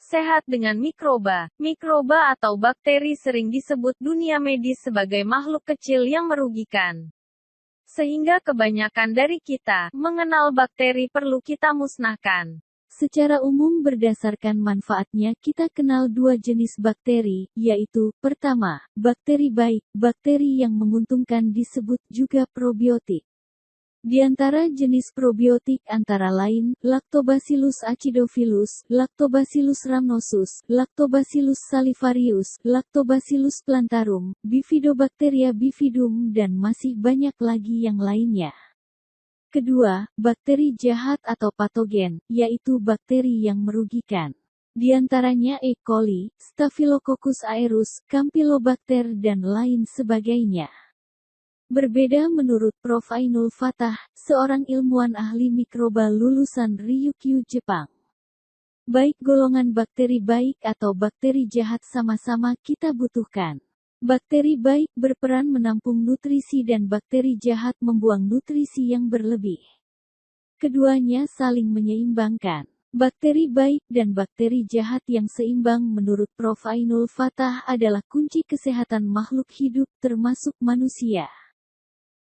sehat dengan mikroba. Mikroba atau bakteri sering disebut dunia medis sebagai makhluk kecil yang merugikan. Sehingga kebanyakan dari kita mengenal bakteri perlu kita musnahkan. Secara umum berdasarkan manfaatnya kita kenal dua jenis bakteri, yaitu, pertama, bakteri baik. Bakteri yang menguntungkan disebut juga probiotik. Di antara jenis probiotik antara lain, Lactobacillus acidophilus, Lactobacillus rhamnosus, Lactobacillus salivarius, Lactobacillus plantarum, Bifidobacteria bifidum dan masih banyak lagi yang lainnya. Kedua, bakteri jahat atau patogen, yaitu bakteri yang merugikan. Di antaranya E. coli, Staphylococcus aureus, Campylobacter dan lain sebagainya. Berbeda menurut Prof. Ainul Fatah, seorang ilmuwan ahli mikroba lulusan Ryukyu, Jepang. Baik golongan bakteri baik atau bakteri jahat sama-sama kita butuhkan. Bakteri baik berperan menampung nutrisi dan bakteri jahat membuang nutrisi yang berlebih. Keduanya saling menyeimbangkan. Bakteri baik dan bakteri jahat yang seimbang menurut Prof. Ainul Fatah adalah kunci kesehatan makhluk hidup termasuk manusia.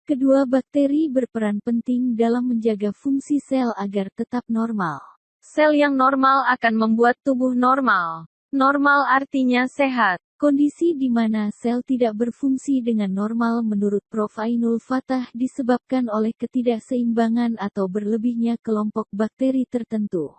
Kedua bakteri berperan penting dalam menjaga fungsi sel agar tetap normal. Sel yang normal akan membuat tubuh normal. Normal artinya sehat. Kondisi di mana sel tidak berfungsi dengan normal menurut Prof. Ainul Fatah disebabkan oleh ketidakseimbangan atau berlebihnya kelompok bakteri tertentu.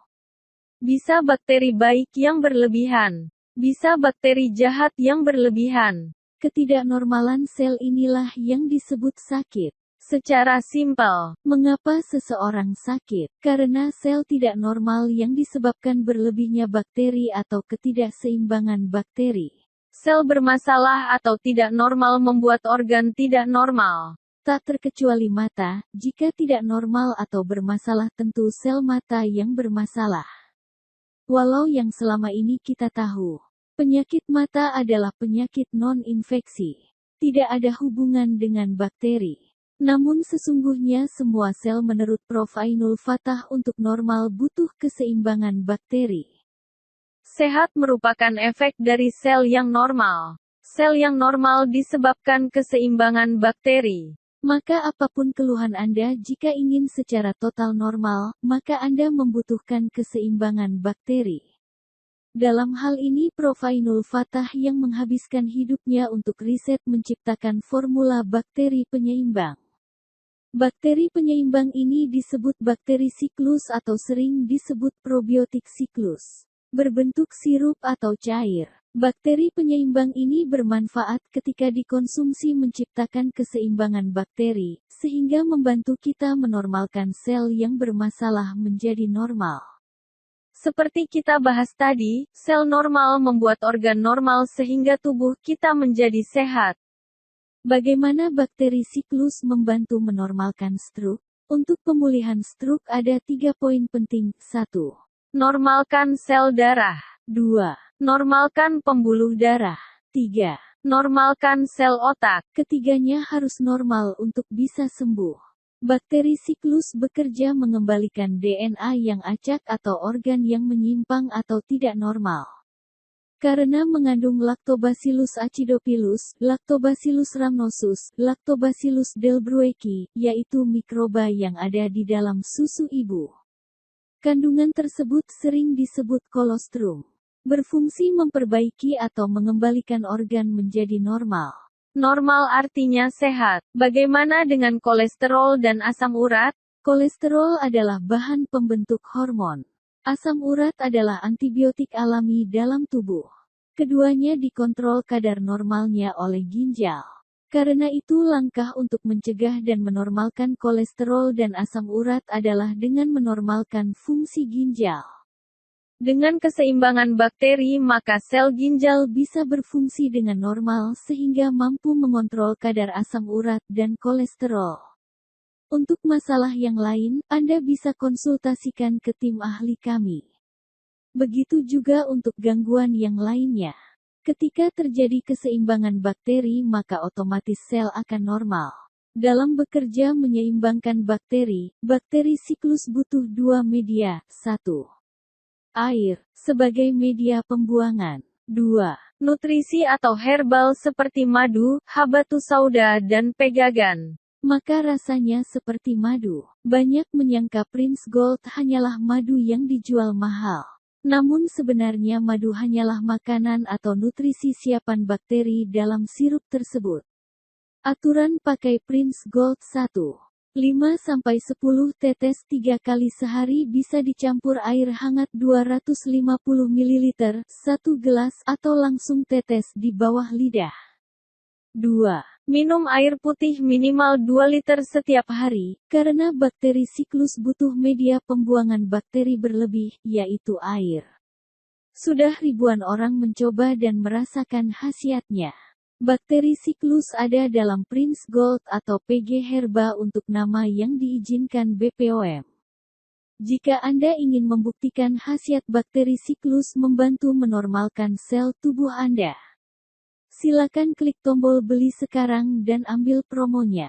Bisa bakteri baik yang berlebihan. Bisa bakteri jahat yang berlebihan. Ketidaknormalan sel inilah yang disebut sakit. Secara simpel, mengapa seseorang sakit? Karena sel tidak normal yang disebabkan berlebihnya bakteri atau ketidakseimbangan bakteri. Sel bermasalah atau tidak normal membuat organ tidak normal. Tak terkecuali mata, jika tidak normal atau bermasalah tentu sel mata yang bermasalah. Walau yang selama ini kita tahu, penyakit mata adalah penyakit non-infeksi. Tidak ada hubungan dengan bakteri. Namun sesungguhnya semua sel menurut Prof. Ainul Fatah untuk normal butuh keseimbangan bakteri. Sehat merupakan efek dari sel yang normal. Sel yang normal disebabkan keseimbangan bakteri. Maka apapun keluhan Anda jika ingin secara total normal, maka Anda membutuhkan keseimbangan bakteri. Dalam hal ini Prof. Ainul Fatah yang menghabiskan hidupnya untuk riset menciptakan formula bakteri penyeimbang. Bakteri penyeimbang ini disebut bakteri siklus atau sering disebut probiotik siklus. Berbentuk sirup atau cair. Bakteri penyeimbang ini bermanfaat ketika dikonsumsi menciptakan keseimbangan bakteri, sehingga membantu kita menormalkan sel yang bermasalah menjadi normal. Seperti kita bahas tadi, sel normal membuat organ normal sehingga tubuh kita menjadi sehat. Bagaimana bakteri siklus membantu menormalkan stroke? Untuk pemulihan stroke ada 3 poin penting. 1. Normalkan sel darah. 2. Normalkan pembuluh darah. 3. Normalkan sel otak. Ketiganya harus normal untuk bisa sembuh. Bakteri siklus bekerja mengembalikan DNA yang acak atau organ yang menyimpang atau tidak normal. Karena mengandung Lactobacillus acidophilus, Lactobacillus rhamnosus, Lactobacillus delbrueckii, yaitu mikroba yang ada di dalam susu ibu. Kandungan tersebut sering disebut kolostrum. Berfungsi memperbaiki atau mengembalikan organ menjadi normal. Normal artinya sehat. Bagaimana dengan kolesterol dan asam urat? Kolesterol adalah bahan pembentuk hormon. Asam urat adalah antibiotik alami dalam tubuh. Keduanya dikontrol kadar normalnya oleh ginjal. Karena itu langkah untuk mencegah dan menormalkan kolesterol dan asam urat adalah dengan menormalkan fungsi ginjal. Dengan keseimbangan bakteri maka sel ginjal bisa berfungsi dengan normal sehingga mampu mengontrol kadar asam urat dan kolesterol. Untuk masalah yang lain, Anda bisa konsultasikan ke tim ahli kami. Begitu juga untuk gangguan yang lainnya. Ketika terjadi keseimbangan bakteri maka otomatis sel akan normal. Dalam bekerja menyeimbangkan bakteri, bakteri siklus butuh 2 media. 1. Air, sebagai media pembuangan. 2. Nutrisi atau herbal seperti madu, habatus sauda dan pegagan. Maka rasanya seperti madu. Banyak menyangka Prince Gold hanyalah madu yang dijual mahal. Namun sebenarnya madu hanyalah makanan atau nutrisi siapan bakteri dalam sirup tersebut. Aturan pakai Prince Gold 1. 5-10 tetes 3 kali sehari, bisa dicampur air hangat 250 ml, 1 gelas, atau langsung tetes di bawah lidah. 2. Minum air putih minimal 2 liter setiap hari, karena bakteri siklus butuh media pembuangan bakteri berlebih, yaitu air. Sudah ribuan orang mencoba dan merasakan khasiatnya. Bakteri siklus ada dalam Prince Gold atau PG Herba untuk nama yang diizinkan BPOM. Jika Anda ingin membuktikan khasiat bakteri siklus membantu menormalkan sel tubuh Anda, silakan klik tombol beli sekarang dan ambil promonya.